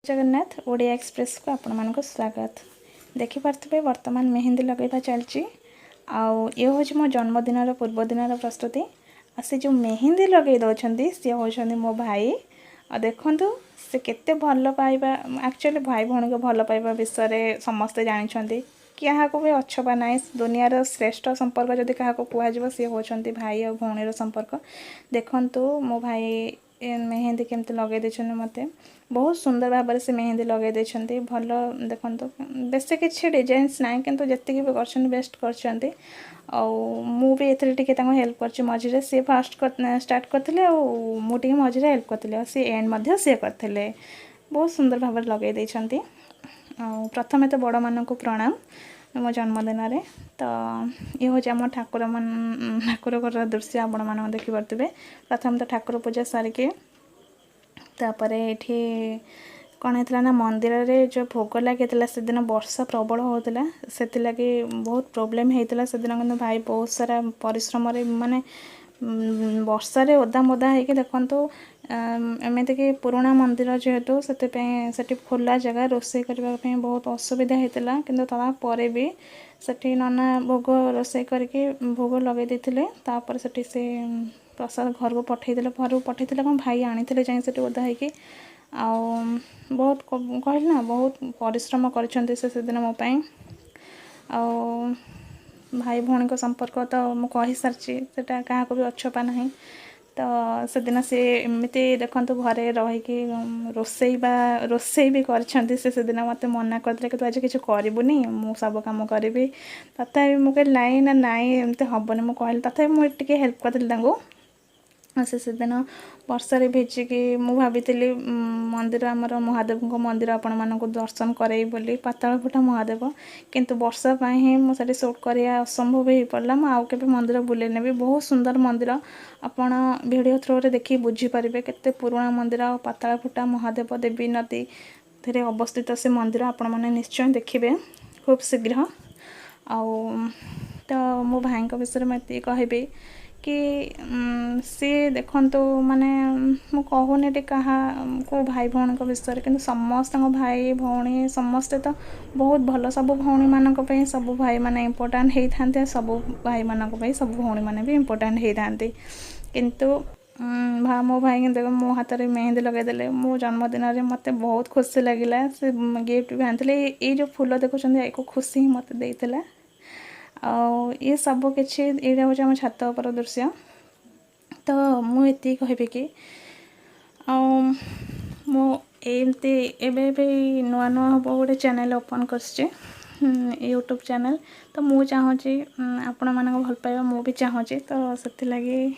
Jagannath Odia express को आपण मानक स्वागत। देखि पार्थिबे वर्तमान मेहंदी लगेबा चलची आउ ये होची मो जन्मदिन पूर्व दिन प्रस्तुति। आ से जो मेहंदी लगे दौरान सी होचंदी मो भाई। आ देखंतु से केते भल पाइबा एक्चुअली भाई भौणी को भल पाइबा विषय समस्ते जानिछंती। क्या भी अच्छबा नाई दुनियार श्रेष्ठ संपर्क जदि क्या कहुव सी होचंती भाई और भौणीर संपर्क। देखंतु मो भाई मेहंदी केमती लगे देछन मते बहुत सुंदर भाव से मेहंदी लगे देछंती। भल देखंतु बेसी किछि डिजाइन्स नाइ किंतु जत्ति भी करछन बेस्ट करछंती। और मु भी एथरे टिके तांको हेल्प करछि मझिरे से फास्ट स्टार्ट करथिले और मु टिके मझिरे हेल्प करथिले से एंड मध्ये से करथिले। बहुत सुंदर भाव लगे देछंती। प्रथमे तो बड़ मानक प्रणाम मो जन्मदिन रे। तो ये हूँ आम ठाकुर दृश्य आपण मान देखी पारे। प्रथम तो ठाकुर पूजा सारिके तापर ये कौन होता ना मंदिर रे जो भोग लगे से दिन वर्षा प्रबल होता से लगे बहुत प्रोब्लेम होता से दिन कि भाई बहुत सारा परिश्रम माने वर्षा ओदा मोदा हो देखु एमती कि पुराणा मंदिर जेहेतु से खोला जगह रोषे करने बहुत असुविधा होता कि तापर भी सेठी नना भोग रोषे करके भोग लगे देते से प्रसाद घर को पठेदे घर को पठेदे कौन भाई आनी जाए ओदा होगी बहुत कहल ना बहुत परिश्रम कर दिन मो भाई भौणी को संपर्क तो मुझे सारी से क्या भी अच्छपा ना। तो से दिन सी एमती देखते घरे रहीकि रोसई भी कर दिन मत मना करते कि तू आज किसी करूनी मु सब कम करी तथा मुझे लाई ना नाई एमती हेनी मुझे तथा मुझे हेल्प करी से दिन वर्षा भिजिकी मु भावी मंदिर आमर महादेव मंदिर आपण मानक दर्शन करे बोली पाताल फुटा महादेव किंतु वर्षा ही मुझे शूट करा असंभव हो पड़ा। मुझे के मंदिर बुले नेबी बहुत सुंदर मंदिर आपण वीडियो थ्रो रे देखी बुझीपारे केते पुराणा मंदिर पाताल फुटा महादेव देवी नदी थे अवस्थित से मंदिर आपण मैंने निश्चय देखिए खूब शीघ्र। तो मो भाई विषय में ये कहबी कि सी देखंतु माने मु कहूनी क्या को भाई भौणी विषय कि समस्त भाई भौणी समस्ते तो बहुत भल सब भौणी मानक सब भाई माने इम्पोर्टाट होता है सब भाई मानक सब भौणी माने भी इम्पोर्टाट होता किंतु मो भाई देख मो हाथ में मेहंदी लगेदे मो जन्मदिन में मत बहुत खुशी लगे से गिफ्ट भी आनी ये जो फूल देखुं खुशी ही मत देता। ये सब किसी ये हूँ आम छात उपर दृश्य। तो मुझे कहबी कि मुमती एवं नुआ नुआ हम गोटे चैनल ओपन कर यूट्यूब चैनल। तो मुझे चाहूँगी आपण मानक भल पाइबा मु भी चाहूँगी तो से लगी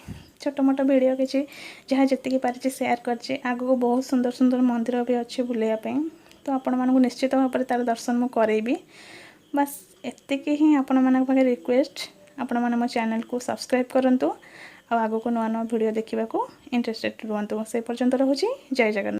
छोट मोट वीडियो किसी जहाँ जी पारि शेयर कर आगू बहुत सुंदर सुंदर मंदिर भी अच्छे बुलायापी। तो आपण मानक निश्चित भाव में तार दर्शन मु करेबी। बस एतिक ही आपण मान पाखे रिक्वेस्ट आपण मैंने मो चैनल को सब्सक्राइब करूँ आगू को नुआ नुआ वीडियो देखा इंटरेस्टेड रुहतु से पर्यंत रोची। जय जगन्नाथ।